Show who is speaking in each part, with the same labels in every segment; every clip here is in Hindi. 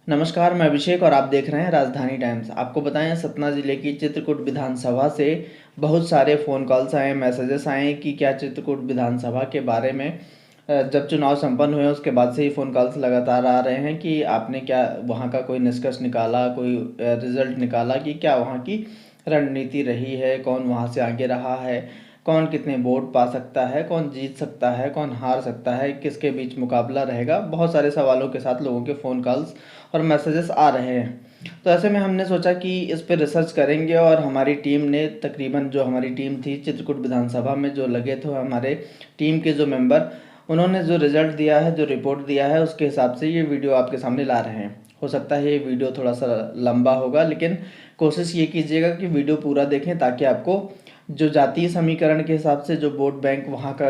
Speaker 1: नमस्कार, मैं अभिषेक और आप देख रहे हैं राजधानी टाइम्स। आपको बताएं, सतना जिले की चित्रकूट विधानसभा से बहुत सारे फ़ोन कॉल्स आए, मैसेजेस आए कि क्या चित्रकूट विधानसभा के बारे में जब चुनाव संपन्न हुए उसके बाद से ही फ़ोन कॉल्स लगातार आ रहे हैं कि आपने क्या वहां का कोई निष्कर्ष निकाला, कोई रिजल्ट निकाला कि क्या वहां की रणनीति रही है, कौन वहां से आगे रहा है, कौन कितने वोट पा सकता है, कौन जीत सकता है, कौन हार सकता है, किसके बीच मुकाबला रहेगा। बहुत सारे सवालों के साथ लोगों के फ़ोन कॉल्स और मैसेजेस आ रहे हैं। तो ऐसे में हमने सोचा कि इस पे रिसर्च करेंगे और हमारी टीम ने तकरीबन जो हमारी टीम थी चित्रकूट विधानसभा में जो लगे थे, हमारे टीम के जो मेंबर, उन्होंने जो रिजल्ट दिया है, जो रिपोर्ट दिया है, उसके हिसाब से ये वीडियो आपके सामने ला रहे हैं। हो सकता है ये वीडियो थोड़ा सा लंबा होगा, लेकिन कोशिश ये कीजिएगा कि वीडियो पूरा देखें ताकि आपको जो जातीय समीकरण के हिसाब से जो वोट बैंक वहाँ का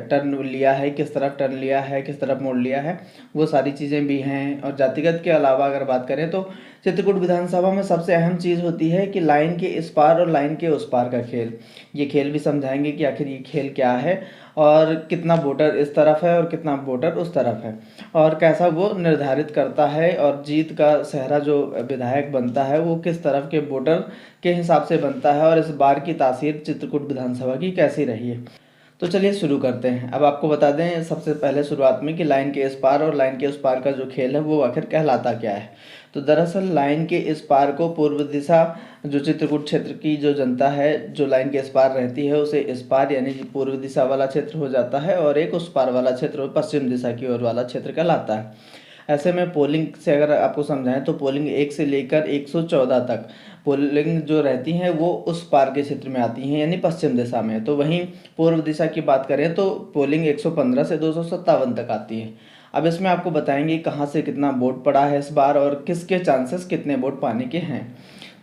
Speaker 1: टर्न लिया है, किस तरफ टर्न लिया है, किस तरफ मोड़ लिया है, वो सारी चीज़ें भी हैं। और जातिगत के अलावा अगर बात करें तो चित्रकूट विधानसभा में सबसे अहम चीज़ होती है कि लाइन के इस पार और लाइन के उस पार का खेल। ये खेल भी समझाएंगे कि आखिर ये खेल क्या है और कितना वोटर इस तरफ है और कितना वोटर उस तरफ है और कैसा वो निर्धारित करता है, और जीत का सेहरा जो विधायक बनता है वो किस तरफ के वोटर के हिसाब से बनता है, और इस बार की तासीर चित्रकूट विधानसभा की कैसी रही है। तो चलिए शुरू करते हैं। अब आपको बता दें सबसे पहले शुरुआत में कि लाइन के इस पार और लाइन के उस पार का जो खेल है वो आखिर कहलाता क्या है। तो दरअसल लाइन के इस पार को पूर्व दिशा, जो चित्रकूट क्षेत्र की जो जनता है जो लाइन के इस पार रहती है, उसे इस पार यानी पूर्व दिशा वाला क्षेत्र हो जाता है, और एक उस पार वाला क्षेत्र पश्चिम दिशा की ओर वाला क्षेत्र कहलाता है। ऐसे में पोलिंग से अगर आपको समझाएं तो पोलिंग 1 से लेकर 114 तक पोलिंग जो रहती हैं वो उस पार के क्षेत्र में आती हैं, यानी पश्चिम दिशा में। तो वहीं पूर्व दिशा की बात करें तो पोलिंग 115 से 257 तक आती है। अब इसमें आपको बताएंगे कहाँ से कितना वोट पड़ा है इस बार और किसके चांसेस कितने वोट पाने के हैं।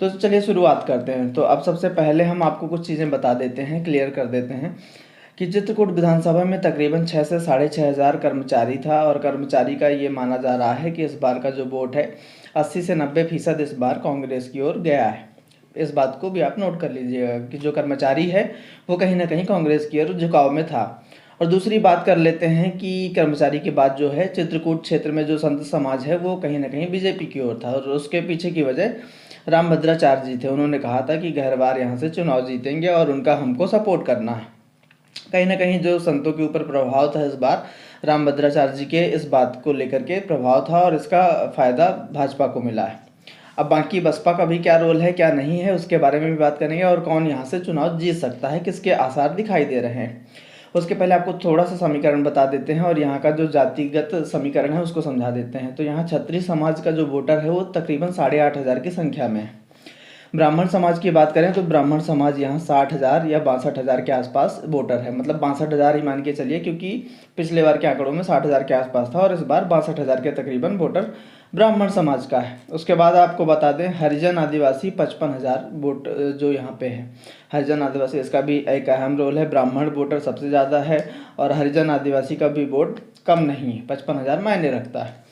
Speaker 1: तो चलिए शुरुआत करते हैं। तो अब सबसे पहले हम आपको कुछ चीज़ें बता देते हैं, क्लियर कर देते हैं कि चित्रकूट विधानसभा में तकरीबन 6 से 6,500 कर्मचारी था, और कर्मचारी का ये माना जा रहा है कि इस बार का जो वोट है 80 से 90% इस बार कांग्रेस की ओर गया है। इस बात को भी आप नोट कर लीजिएगा कि जो कर्मचारी है वो कहीं ना कहीं कांग्रेस की ओर झुकाव में था। और दूसरी बात कर लेते हैं कि कर्मचारी के बाद जो है चित्रकूट क्षेत्र में जो संत समाज है वो कहीं ना कहीं बीजेपी की ओर था, और उसके पीछे की वजह रामभद्राचार्य जी थे। उन्होंने कहा था कि गहरवार यहाँ से चुनाव जीतेंगे और उनका हमको सपोर्ट करना है। कहीं ना कहीं जो संतों के ऊपर प्रभाव था इस बार, रामभद्राचार्य जी के इस बात को लेकर के प्रभाव था, और इसका फ़ायदा भाजपा को मिला है। अब बाकी बसपा का भी क्या रोल है क्या नहीं है उसके बारे में भी बात करेंगे, और कौन यहाँ से चुनाव जीत सकता है, किसके आसार दिखाई दे रहे हैं। उसके पहले आपको थोड़ा सा समीकरण बता देते हैं और यहाँ का जो जातिगत समीकरण है उसको समझा देते हैं। तो यहाँ क्षत्रिय समाज का जो वोटर है वो तकरीबन 8,500 की संख्या में है। ब्राह्मण समाज की बात करें तो ब्राह्मण समाज यहाँ 60,000 या 62,000 के आसपास वोटर है, मतलब 62,000 ही मान के चलिए, क्योंकि पिछले बार के आंकड़ों में 60,000 के आसपास था और इस बार 62,000 के तकरीबन वोटर ब्राह्मण समाज का है। उसके बाद आपको बता दें हरिजन आदिवासी 55,000 वोट जो यहाँ पे है। हरिजन आदिवासी इसका भी एक अहम रोल है। ब्राह्मण वोटर सबसे ज़्यादा है और हरिजन आदिवासी का भी वोट कम नहीं है, 55,000 मायने रखता है।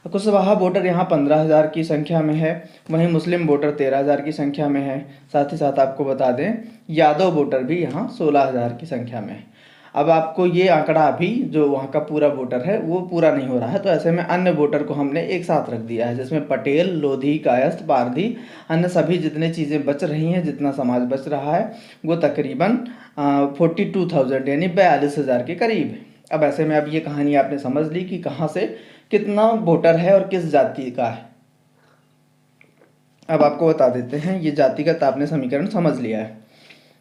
Speaker 1: कुशवाहा वोटर यहाँ 15,000 की संख्या में है, वहीं मुस्लिम वोटर 13,000 की संख्या में है। साथ ही साथ आपको बता दें यादव वोटर भी यहाँ 16,000 की संख्या में है। अब आपको ये आंकड़ा अभी जो वहाँ का पूरा वोटर है वो पूरा नहीं हो रहा है, तो ऐसे में अन्य वोटर को हमने एक साथ रख दिया है, जिसमें पटेल, लोधी, कायस्थ, पारधी, अन्य सभी जितने चीज़ें बच रही हैं, जितना समाज बच रहा है वो तकरीबन 42,000 यानी 42,000 के करीब है। अब ऐसे में अब ये कहानी आपने समझ ली कि कहाँ से कितना वोटर है और किस जाति का है। अब आपको बता देते हैं, ये जातिगत आपने समीकरण समझ लिया है,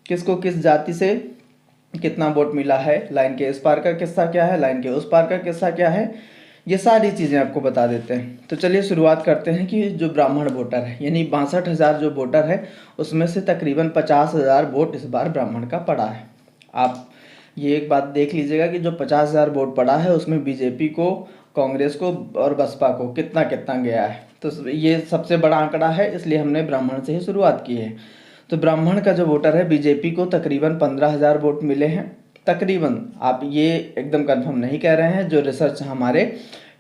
Speaker 1: किसको किस जाति से कितना वोट मिला है, लाइन के इस पार का किस्सा क्या है, लाइन के उस पार का किस्सा क्या है, ये सारी चीज़ें आपको बता देते हैं। तो चलिए शुरुआत करते हैं कि जो ब्राह्मण वोटर है यानी 62,000 जो वोटर है उसमें से तकरीबन 50,000 वोट इस बार ब्राह्मण का पड़ा है। आप ये एक बात देख लीजिएगा कि जो 50,000 वोट पड़ा है उसमें बीजेपी को, कांग्रेस को और बसपा को कितना कितना गया है। तो ये सबसे बड़ा आंकड़ा है, इसलिए हमने ब्राह्मण से ही शुरुआत की है। तो ब्राह्मण का जो वोटर है बीजेपी को तकरीबन 15,000 वोट मिले हैं। तकरीबन, आप ये एकदम कंफर्म नहीं कह रहे हैं, जो रिसर्च हमारे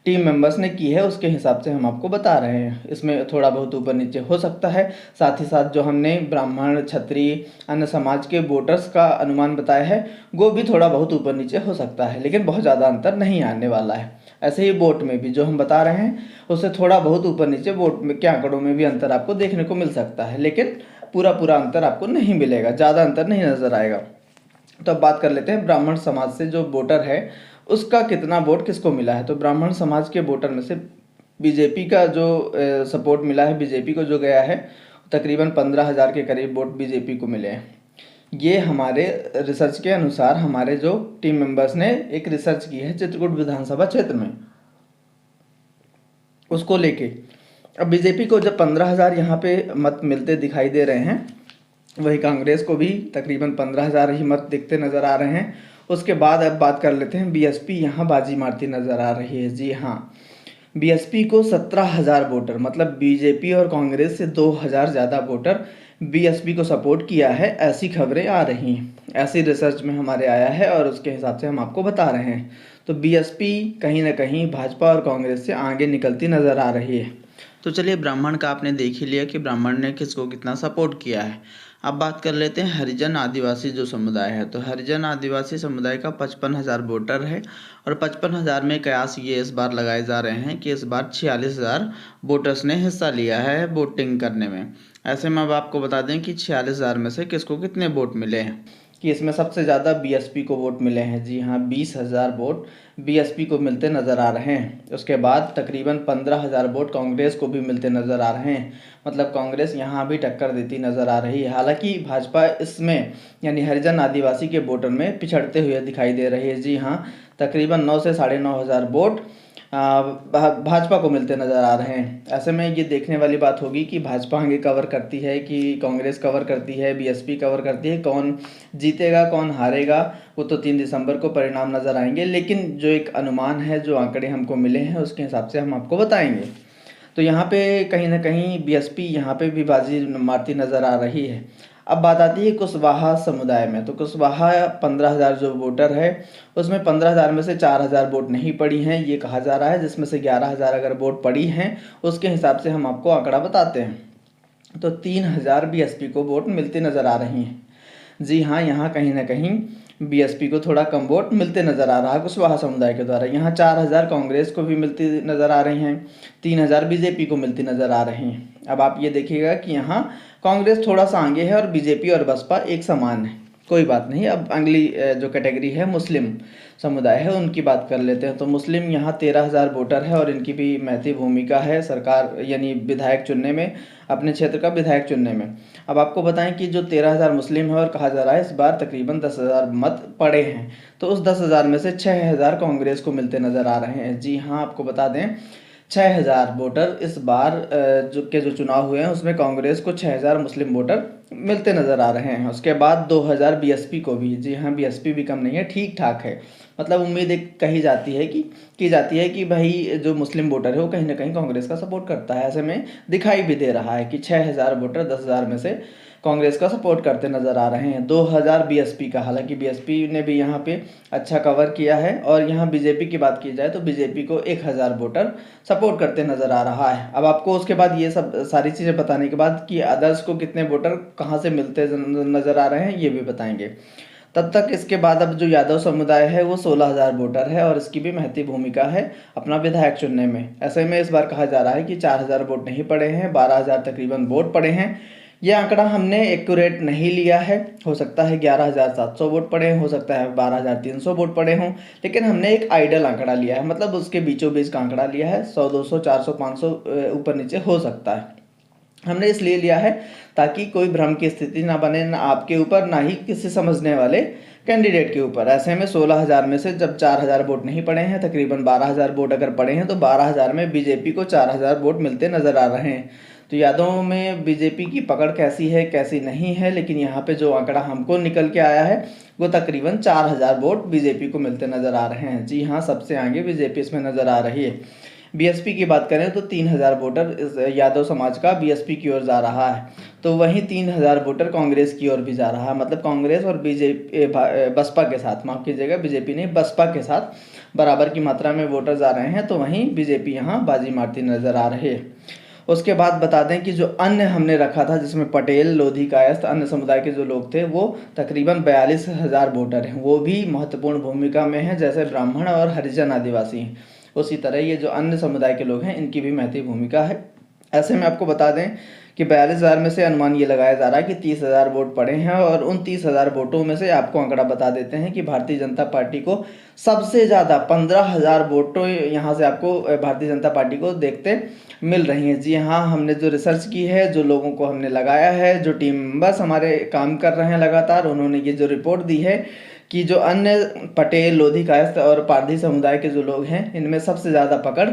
Speaker 1: टीम मेंबर्स ने की है उसके हिसाब से हम आपको बता रहे हैं। इसमें थोड़ा बहुत ऊपर नीचे हो सकता है। साथ ही साथ जो हमने ब्राह्मण, क्षत्रिय, अन्य समाज के वोटर्स का अनुमान बताया है वो भी थोड़ा बहुत ऊपर नीचे हो सकता है, लेकिन बहुत ज़्यादा अंतर नहीं आने वाला है। ऐसे ही वोट में भी जो हम बता रहे हैं उससे थोड़ा बहुत ऊपर नीचे वोट में के आंकड़ों में भी अंतर आपको देखने को मिल सकता है, लेकिन पूरा पूरा अंतर आपको नहीं मिलेगा, ज़्यादा अंतर नहीं नज़र आएगा। तो अब बात कर लेते हैं ब्राह्मण समाज से जो वोटर है उसका कितना वोट किसको मिला है। तो ब्राह्मण समाज के वोटर में से बीजेपी का जो सपोर्ट मिला है, बीजेपी को जो गया है, तकरीबन 15,000 के करीब वोट बीजेपी को मिले हैं। ये हमारे रिसर्च के अनुसार हमारे जो टीम मेंबर्स ने एक रिसर्च की है चित्रकूट विधानसभा क्षेत्र में, उसको लेके। अब बीजेपी को जब 15,000 यहाँ पे मत मिलते दिखाई दे रहे हैं, वही कांग्रेस को भी तकरीबन 15,000 ही मत दिखते नज़र आ रहे हैं। उसके बाद अब बात कर लेते हैं बीएसपी यहाँ बाजी मारती नज़र आ रही है। जी हाँ, बीएसपी को 17,000 वोटर, मतलब बीजेपी और कांग्रेस से 2,000 ज़्यादा वोटर बीएसपी को सपोर्ट किया है, ऐसी खबरें आ रही हैं, ऐसी रिसर्च में हमारे आया है और उसके हिसाब से हम आपको बता रहे हैं। तो बीएसपी कहीं ना कहीं भाजपा और कांग्रेस से आगे निकलती नज़र आ रही है। तो चलिए, ब्राह्मण का आपने देख ही लिया कि ब्राह्मण ने किसको कितना सपोर्ट किया है। अब बात कर लेते हैं हरिजन आदिवासी जो समुदाय है। तो हरिजन आदिवासी समुदाय का 55,000 वोटर है और 55,000 में कयास ये इस बार लगाए जा रहे हैं कि इस बार 46,000 वोटर्स ने हिस्सा लिया है वोटिंग करने में। ऐसे में अब आपको बता दें कि 46,000 में से किसको कितने वोट मिले हैं, कि इसमें सबसे ज़्यादा बीएसपी को वोट मिले हैं। जी हाँ, 20,000 वोट बीएसपी को मिलते नज़र आ रहे हैं। उसके बाद तकरीबन 15,000 वोट कांग्रेस को भी मिलते नज़र आ रहे हैं, मतलब कांग्रेस यहाँ भी टक्कर देती नज़र आ रही है। हालांकि भाजपा इसमें यानी हरिजन आदिवासी के वोटर में पिछड़ते हुए दिखाई दे रही है। जी हाँ, तकरीबन 9 से 9,500 वोट भाजपा को मिलते नज़र आ रहे हैं। ऐसे में ये देखने वाली बात होगी कि भाजपा आगे कवर करती है कि कांग्रेस कवर करती है, बीएसपी कवर करती है, कौन जीतेगा कौन हारेगा वो तो 3 दिसंबर को परिणाम नज़र आएंगे। लेकिन जो एक अनुमान है, जो आंकड़े हमको मिले हैं, उसके हिसाब से हम आपको बताएंगे। तो यहाँ पे कहीं ना कहीं बीएसपी यहाँ पे भी बाजी मारती नज़र आ रही है। अब बात आती है कुशवाहा समुदाय में। तो कुशवाहा 15,000 जो वोटर है उसमें 15,000 में से 4,000 वोट नहीं पड़ी हैं, ये कहा जा रहा है, जिसमें से 11,000 अगर वोट पड़ी हैं उसके हिसाब से हम आपको आंकड़ा बताते हैं। तो 3,000 बीएसपी को वोट मिलते नज़र आ रही हैं। जी हाँ, यहाँ कहीं ना कहीं बीएसपी को थोड़ा कम वोट मिलते नज़र आ रहा है कुशवाहा समुदाय के द्वारा। यहाँ 4,000 कांग्रेस को भी मिलती नज़र आ रही हैं, 3,000 बीजेपी को मिलती नज़र आ रही हैं। अब आप ये देखिएगा कि यहाँ कांग्रेस थोड़ा सा आगे है और बीजेपी और बसपा एक समान है। कोई बात नहीं। अब अगली जो कैटेगरी है मुस्लिम समुदाय है, उनकी बात कर लेते हैं। तो मुस्लिम यहाँ 13,000 वोटर है और इनकी भी महती भूमिका है सरकार यानी विधायक चुनने में, अपने क्षेत्र का विधायक चुनने में। अब आपको बताएं कि जो 13,000 मुस्लिम है और कहा जा रहा है इस बार तकरीबन 10,000 मत पड़े हैं, तो उस 10,000 में से 6,000 कांग्रेस को मिलते नज़र आ रहे हैं। जी हाँ, आपको बता दें 6,000 वोटर इस बार जो चुनाव हुए हैं उसमें कांग्रेस को 6,000 मुस्लिम वोटर मिलते नज़र आ रहे हैं। उसके बाद 2,000 बीएसपी को भी। जी हाँ, बीएसपी भी कम नहीं है, ठीक ठाक है। मतलब उम्मीद एक कही जाती है कि भाई जो मुस्लिम वोटर है वो कहीं ना कहीं कांग्रेस का सपोर्ट करता है। ऐसे में दिखाई भी दे रहा है कि 6,000 वोटर 10,000 में से कांग्रेस का सपोर्ट करते नज़र आ रहे हैं। 2,000 बीएसपी का, हालांकि बीएसपी ने भी यहाँ पे अच्छा कवर किया है। और यहाँ बीजेपी की बात की जाए तो बीजेपी को 1,000 वोटर सपोर्ट करते नज़र आ रहा है। अब आपको उसके बाद ये सब सारी चीज़ें बताने के बाद कि अदर्स को कितने वोटर कहाँ से मिलते नज़र आ रहे हैं ये भी बताएंगे। तब तक इसके बाद अब जो यादव समुदाय है वो 16,000 वोटर है और इसकी भी महती भूमिका है अपना विधायक चुनने में। ऐसे में इस बार कहा जा रहा है कि 4,000 वोट नहीं पड़े हैं, 12,000 तकरीबन वोट पड़े हैं। ये आंकड़ा हमने एक्यूरेट नहीं लिया है, हो सकता है 11,700 वोट पड़े, हो सकता है 12,300 वोट पड़े हों, लेकिन हमने एक आइडल आंकड़ा लिया है, मतलब उसके बीचों बीच का आंकड़ा लिया है। 100, 200, 400, 500 ऊपर नीचे हो सकता है। हमने इसलिए लिया है ताकि कोई भ्रम की स्थिति ना बने, ना आपके ऊपर ना ही किसी समझने वाले कैंडिडेट के ऊपर। ऐसे में 16,000 में से जब 4,000 वोट नहीं पड़े हैं, तकरीबन 12,000 वोट अगर पड़े हैं, तो 12,000 में बीजेपी को 4,000 वोट मिलते नज़र आ रहे हैं। तो यादव में बीजेपी की पकड़ कैसी है कैसी नहीं है, लेकिन यहाँ पे जो आंकड़ा हमको निकल के आया है वो तकरीबन 4,000 वोट बीजेपी को मिलते नज़र आ रहे हैं। जी हाँ, सबसे आगे बीजेपी इसमें नज़र आ रही है। बीएसपी की बात करें तो 3,000 वोटर इस यादव समाज का बीएसपी की ओर जा रहा है, तो वहीं 3,000 वोटर कांग्रेस की ओर भी जा रहा है। मतलब कांग्रेस और बीजेपी बसपा के साथ, माफ कीजिएगा बीजेपी नहीं, बसपा के साथ बराबर की मात्रा में वोटर जा रहे हैं, तो वहीं बीजेपी यहाँ बाजी मारती नजर आ रही है। उसके बाद बता दें कि जो अन्य हमने रखा था जिसमें पटेल, लोधी, कायस्थ, अन्य समुदाय के जो लोग थे वो तकरीबन 42,000 वोटर हैं, वो भी महत्वपूर्ण भूमिका में हैं, जैसे ब्राह्मण और हरिजन आदिवासी हैं। उसी तरह ये जो अन्य समुदाय के लोग हैं इनकी भी महत्वपूर्ण भूमिका है। ऐसे में आपको बता दें कि 42,000 में से अनुमान ये लगाया जा रहा है कि 30,000 वोट पड़े हैं, और उन 30,000 वोटों में से आपको आंकड़ा बता देते हैं कि भारतीय जनता पार्टी को सबसे ज़्यादा 15,000 वोटों यहाँ से आपको भारतीय जनता पार्टी को देखते मिल रही हैं। जी हाँ, हमने जो रिसर्च की है, जो लोगों को हमने लगाया है, जो टीम मेंबर्स हमारे काम कर रहे हैं लगातार, उन्होंने ये जो रिपोर्ट दी है कि जो अन्य पटेल, लोधी, कायस्थ और पारधी समुदाय के जो लोग हैं इनमें सबसे ज़्यादा पकड़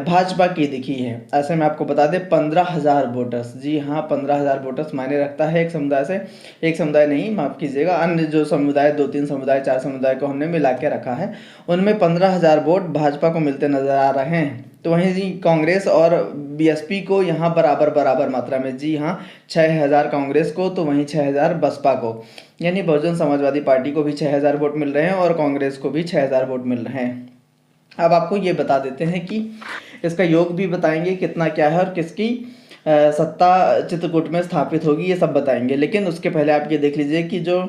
Speaker 1: भाजपा की दिखी है। ऐसे में आपको बता दें 15,000 वोटर्स, जी हाँ 15,000 वोटर्स मायने रखता है एक समुदाय से। एक समुदाय नहीं, माफ़ कीजिएगा, अन्य जो समुदाय 2-3 समुदाय 4 समुदाय को हमने मिला के रखा है, उनमें 15,000 वोट भाजपा को मिलते नज़र आ रहे हैं। तो वहीं जी कांग्रेस और बीएसपी को यहाँ बराबर मात्रा में, जी हाँ 6,000 कांग्रेस को तो वहीं 6,000 बसपा को, यानी बहुजन समाजवादी पार्टी को भी 6,000 वोट मिल रहे हैं और कांग्रेस को भी 6,000 वोट मिल रहे हैं। अब आपको ये बता देते हैं कि इसका योग भी बताएंगे कितना क्या है और किसकी सत्ता चित्रकूट में स्थापित होगी, ये सब बताएंगे। लेकिन उसके पहले आप ये देख लीजिए कि जो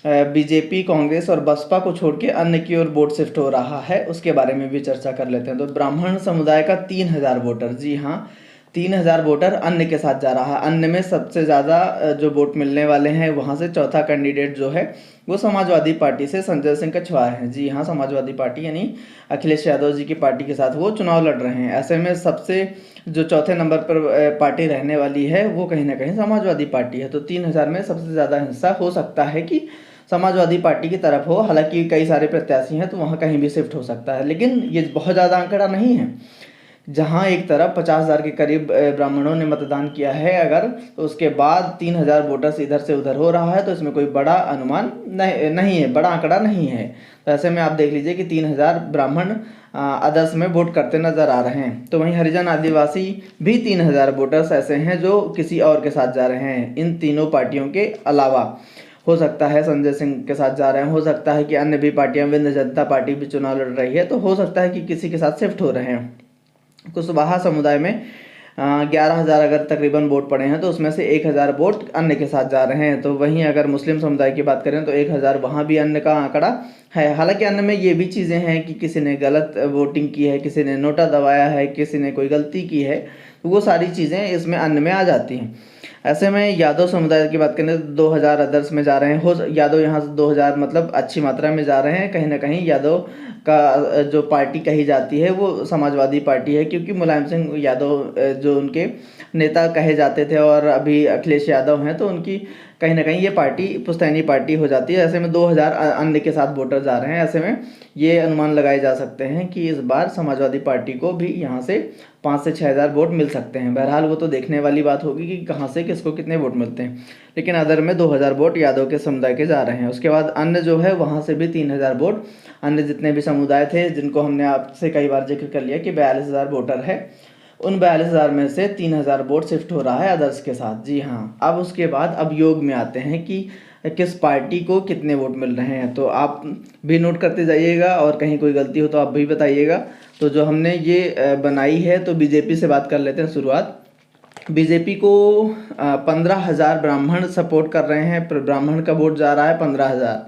Speaker 1: बीजेपी, कांग्रेस और बसपा को छोड़ के अन्य की ओर वोट शिफ्ट हो रहा है, उसके बारे में भी चर्चा कर लेते हैं। तो ब्राह्मण समुदाय का 3,000 वोटर, जी हाँ 3,000 वोटर अन्य के साथ जा रहा है। अन्य में सबसे ज़्यादा जो वोट मिलने वाले हैं, वहाँ से चौथा कैंडिडेट जो है वो समाजवादी पार्टी से संजय सिंह कछवाहा है। जी हाँ, समाजवादी पार्टी यानी अखिलेश यादव जी की पार्टी के साथ वो चुनाव लड़ रहे हैं। ऐसे में सबसे जो चौथे नंबर पर पार्टी रहने वाली है वो कहीं ना कहीं समाजवादी पार्टी है। तो 3,000 में सबसे ज़्यादा हिस्सा हो सकता है कि समाजवादी पार्टी की तरफ हो। हालांकि कई सारे प्रत्याशी हैं तो वहाँ कहीं भी शिफ्ट हो सकता है, लेकिन ये बहुत ज़्यादा आंकड़ा नहीं है। जहाँ एक तरफ 50,000 के करीब ब्राह्मणों ने मतदान किया है अगर, तो उसके बाद 3,000 वोटर्स इधर से उधर हो रहा है, तो इसमें कोई बड़ा अनुमान नहीं है, बड़ा आंकड़ा नहीं है। तो ऐसे में आप देख लीजिए कि 3,000 ब्राह्मण अदर्स में वोट करते नजर आ रहे हैं। तो वहीं हरिजन, आदिवासी भी 3,000 वोटर्स ऐसे हैं जो किसी और के साथ जा रहे हैं। इन तीनों पार्टियों के अलावा हो सकता है संजय सिंह के साथ जा रहे हैं, हो सकता है कि अन्य भी पार्टियां, विंध्य जनता पार्टी भी चुनाव लड़ रही है, तो हो सकता है कि किसी के साथ शिफ्ट हो रहे हैं। कुशवाहा समुदाय में 11,000 अगर तकरीबन वोट पड़े हैं तो उसमें से 1,000 वोट अन्य के साथ जा रहे हैं। तो वहीं अगर मुस्लिम समुदाय की बात करें तो 1,000 वहाँ भी अन्य का आंकड़ा है। हालांकि अन्य में ये भी चीज़ें हैं कि किसी ने गलत वोटिंग की है, किसी ने नोटा दबाया है, किसी ने कोई गलती की है, तो वो सारी चीज़ें इसमें अन्य में आ जाती हैं। ऐसे में यादव समुदाय की बात करें तो 2,000 अदर्स में जा रहे हैं। हो यादव यहाँ से 2,000 मतलब अच्छी मात्रा में जा रहे हैं। कहीं ना कहीं यादव का जो पार्टी कही जाती है वो समाजवादी पार्टी है, क्योंकि मुलायम सिंह यादव जो उनके नेता कहे जाते थे और अभी अखिलेश यादव हैं, तो उनकी कहीं ना कहीं ये पार्टी पुश्तैनी पार्टी हो जाती है। ऐसे में 2,000 अन्य के साथ वोटर जा रहे हैं। ऐसे में ये अनुमान लगाए जा सकते हैं कि इस बार समाजवादी पार्टी को भी यहाँ से 5 से 6,000 वोट मिल सकते हैं। बहरहाल वो तो देखने वाली बात होगी कि कहाँ से किसको कितने वोट मिलते हैं, लेकिन अदर में 2,000 वोट यादव के समुदाय के जा रहे हैं। उसके बाद अन्य जो है वहाँ से भी 3,000 वोट, अन्य जितने भी समुदाय थे जिनको हमने आपसे कई बार जिक्र कर लिया कि 42,000 वोटर है, उन 42,000 में से 3,000 वोट शिफ्ट हो रहा है अदर्स के साथ। जी हाँ, अब उसके बाद अब योग में आते हैं कि किस पार्टी को कितने वोट मिल रहे हैं। तो आप भी नोट करते जाइएगा और कहीं कोई गलती हो तो आप भी बताइएगा। तो जो हमने ये बनाई है, तो बीजेपी से बात कर लेते हैं शुरुआत। बीजेपी को 15,000 ब्राह्मण सपोर्ट कर रहे हैं, ब्राह्मण का वोट जा रहा है 15,000,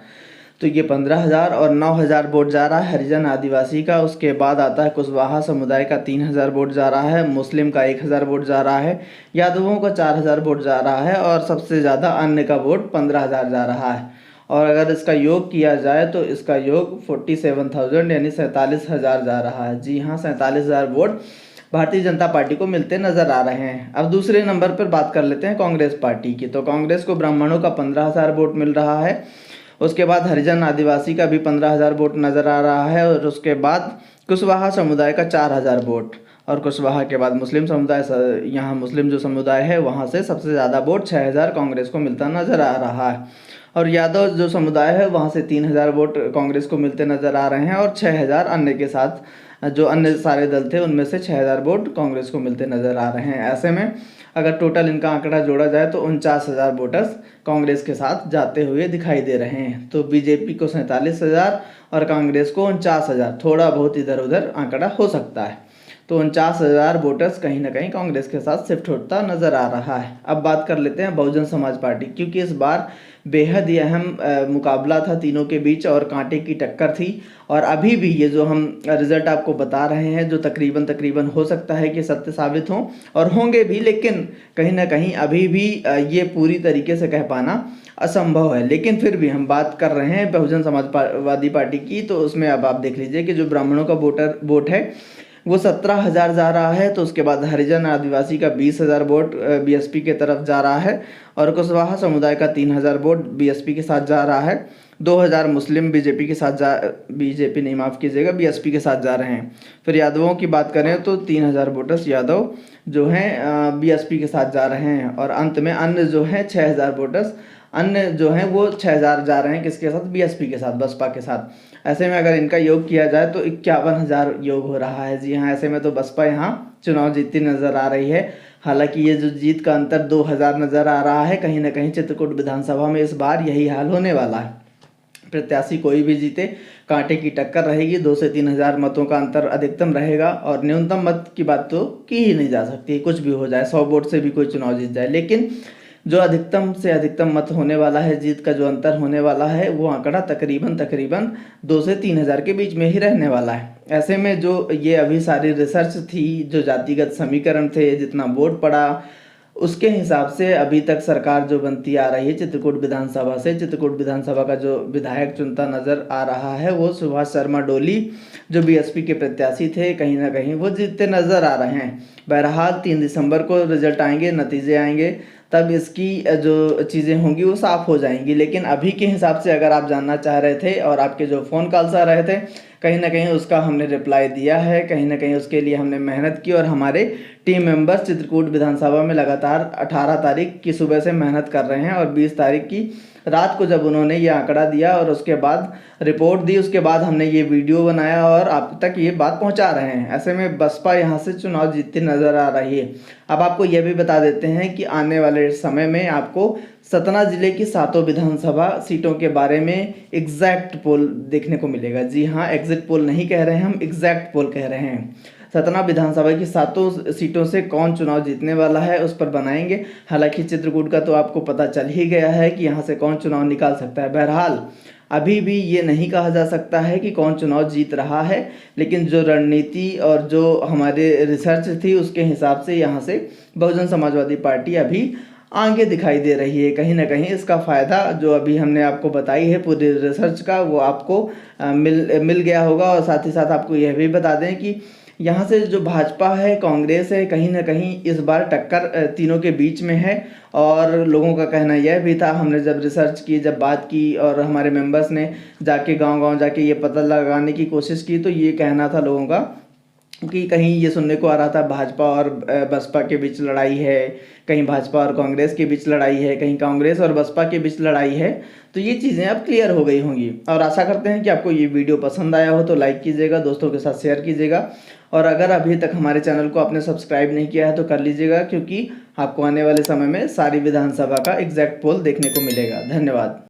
Speaker 1: तो ये 15,000 और 9,000 वोट जा रहा है हरिजन आदिवासी का। उसके बाद आता है कुशवाहा समुदाय का 3,000 वोट जा रहा है, मुस्लिम का 1,000 वोट जा रहा है, यादवों का 4,000 वोट जा रहा है, और सबसे ज़्यादा अन्य का वोट 15,000 जा रहा है। और अगर इसका योग किया जाए तो इसका योग 47,000 यानी 47,000 जा रहा है। जी हाँ, 47,000 वोट भारतीय जनता पार्टी को मिलते नजर आ रहे हैं। अब दूसरे नंबर पर बात कर लेते हैं कांग्रेस पार्टी की। तो कांग्रेस को ब्राह्मणों का 15,000 वोट मिल रहा है। उसके बाद हरिजन आदिवासी का भी 15,000 वोट नज़र आ रहा है, और उसके बाद कुशवाहा समुदाय का 4,000 वोट, और कुशवाहा के बाद मुस्लिम समुदाय, यहाँ मुस्लिम जो समुदाय है वहाँ से सबसे ज़्यादा वोट 6,000 कांग्रेस को मिलता नज़र आ रहा है। और यादव जो समुदाय है वहाँ से 3,000 वोट कांग्रेस को मिलते नज़र आ रहे हैं, और 6,000 अन्य के साथ जो अन्य सारे दल थे उनमें से 6,000 वोट कांग्रेस को मिलते नज़र आ रहे हैं। ऐसे में अगर टोटल इनका आंकड़ा जोड़ा जाए तो 49,000 वोटर्स कांग्रेस के साथ जाते हुए दिखाई दे रहे हैं। तो बीजेपी को 47,000 और कांग्रेस को 49,000, थोड़ा बहुत इधर उधर आंकड़ा हो सकता है। तो 49,000 वोटर्स कहीं ना कहीं कांग्रेस के साथ शिफ्ट होता नजर आ रहा है। अब बात कर लेते हैं बहुजन समाज पार्टी, क्योंकि इस बार बेहद ही अहम मुकाबला था तीनों के बीच और कांटे की टक्कर थी। और अभी भी ये जो हम रिजल्ट आपको बता रहे हैं, जो तकरीबन तकरीबन हो सकता है कि सत्य साबित हों और होंगे भी, लेकिन कहीं ना कहीं अभी भी ये पूरी तरीके से कह पाना असंभव है। लेकिन फिर भी हम बात कर रहे हैं बहुजन समाजवादी पार्टी की, तो उसमें अब आप देख लीजिए कि जो ब्राह्मणों का वोट है वो 17,000 जा रहा है। तो उसके बाद हरिजन आदिवासी का 20,000 वोट बीएसपी के तरफ जा रहा है और कुशवाहा समुदाय का 3,000 वोट बीएसपी के साथ जा रहा है। 2,000 मुस्लिम बीजेपी के साथ बीजेपी नहीं, माफ़ कीजिएगा, बीएसपी के साथ जा रहे हैं। फिर यादवों की बात करें तो 3,000 वोटर्स यादव जो हैं बीएसपी के साथ जा रहे हैं। और अंत में अन्य जो हैं 6,000 वोटर्स अन्य जो हैं वो 6,000 जा रहे हैं किसके साथ, बीएसपी के साथ, बसपा के साथ। ऐसे में अगर इनका योग किया जाए तो 51,000 योग हो रहा है। जी हाँ, ऐसे में तो बसपा यहाँ चुनाव जीतती नजर आ रही है। हालांकि ये जो जीत का अंतर 2,000 नजर आ रहा है, कहीं ना कहीं चित्रकूट विधानसभा में इस बार यही हाल होने वाला है। प्रत्याशी कोई भी जीते, कांटे की टक्कर रहेगी। 2 से 3,000 मतों का अंतर अधिकतम रहेगा और न्यूनतम मत की बात तो की ही नहीं जा सकती। कुछ भी हो जाए, 100 वोट से भी कोई चुनाव जीत जाए, लेकिन जो अधिकतम से अधिकतम मत होने वाला है, जीत का जो अंतर होने वाला है, वो आंकड़ा तकरीबन 2 से 3,000 के बीच में ही रहने वाला है। ऐसे में जो ये अभी सारी रिसर्च थी, जो जातिगत समीकरण थे, जितना वोट पड़ा, उसके हिसाब से अभी तक सरकार जो बनती आ रही है चित्रकूट विधानसभा से, चित्रकूट विधानसभा का जो विधायक चुनता नजर आ रहा है वो सुभाष शर्मा डोली, जो बीएसपी के प्रत्याशी थे, कहीं ना कहीं वो जीतते नजर आ रहे हैं। बहरहाल 3 दिसंबर को रिजल्ट आएंगे, नतीजे आएंगे, तब इसकी जो चीज़ें होंगी वो साफ़ हो जाएंगी। लेकिन अभी के हिसाब से अगर आप जानना चाह रहे थे और आपके जो फ़ोन कॉल्स आ रहे थे, कहीं ना कहीं उसका हमने रिप्लाई दिया है। कहीं ना कहीं उसके लिए हमने मेहनत की और हमारे टीम मेंबर्स चित्रकूट विधानसभा में लगातार 18 तारीख की सुबह से मेहनत कर रहे हैं और 20 तारीख की रात को जब उन्होंने ये आंकड़ा दिया और उसके बाद रिपोर्ट दी, उसके बाद हमने ये वीडियो बनाया और आप तक ये बात पहुंचा रहे हैं। ऐसे में बसपा यहाँ से चुनाव जीतती नजर आ रही है। अब आपको यह भी बता देते हैं कि आने वाले समय में आपको सतना जिले की 7 विधानसभा सीटों के बारे में एग्जैक्ट पोल देखने को मिलेगा। जी हाँ, एग्जिट पोल नहीं कह रहे हैं हम, एग्जैक्ट पोल कह रहे हैं। सतना विधानसभा की 7 सीटों से कौन चुनाव जीतने वाला है उस पर बनाएंगे। हालांकि चित्रकूट का तो आपको पता चल ही गया है कि यहाँ से कौन चुनाव निकाल सकता है। बहरहाल अभी भी ये नहीं कहा जा सकता है कि कौन चुनाव जीत रहा है, लेकिन जो रणनीति और जो हमारे रिसर्च थी उसके हिसाब से यहाँ से बहुजन समाजवादी पार्टी अभी आगे दिखाई दे रही है। कहीं ना कहीं इसका फ़ायदा जो अभी हमने आपको बताई है पूरी रिसर्च का, वो आपको मिल गया होगा। और साथ ही साथ आपको यह भी बता दें कि यहाँ से जो भाजपा है, कांग्रेस है, कहीं ना कहीं इस बार टक्कर तीनों के बीच में है। और लोगों का कहना यह भी था, हमने जब रिसर्च की, जब बात की और हमारे मेंबर्स ने जाके गांव-गांव जाके ये पता लगाने की कोशिश की, तो ये कहना था लोगों का कि कहीं ये सुनने को आ रहा था भाजपा और बसपा के बीच लड़ाई है, कहीं भाजपा और कांग्रेस के बीच लड़ाई है, कहीं कांग्रेस और बसपा के बीच लड़ाई है। तो ये चीज़ें अब क्लियर हो गई होंगी और आशा करते हैं कि आपको ये वीडियो पसंद आया हो तो लाइक कीजिएगा, दोस्तों के साथ शेयर कीजिएगा और अगर अभी तक हमारे चैनल को आपने सब्सक्राइब नहीं किया है तो कर लीजिएगा, क्योंकि आपको आने वाले समय में सारी विधानसभा का एग्जैक्ट पोल देखने को मिलेगा। धन्यवाद।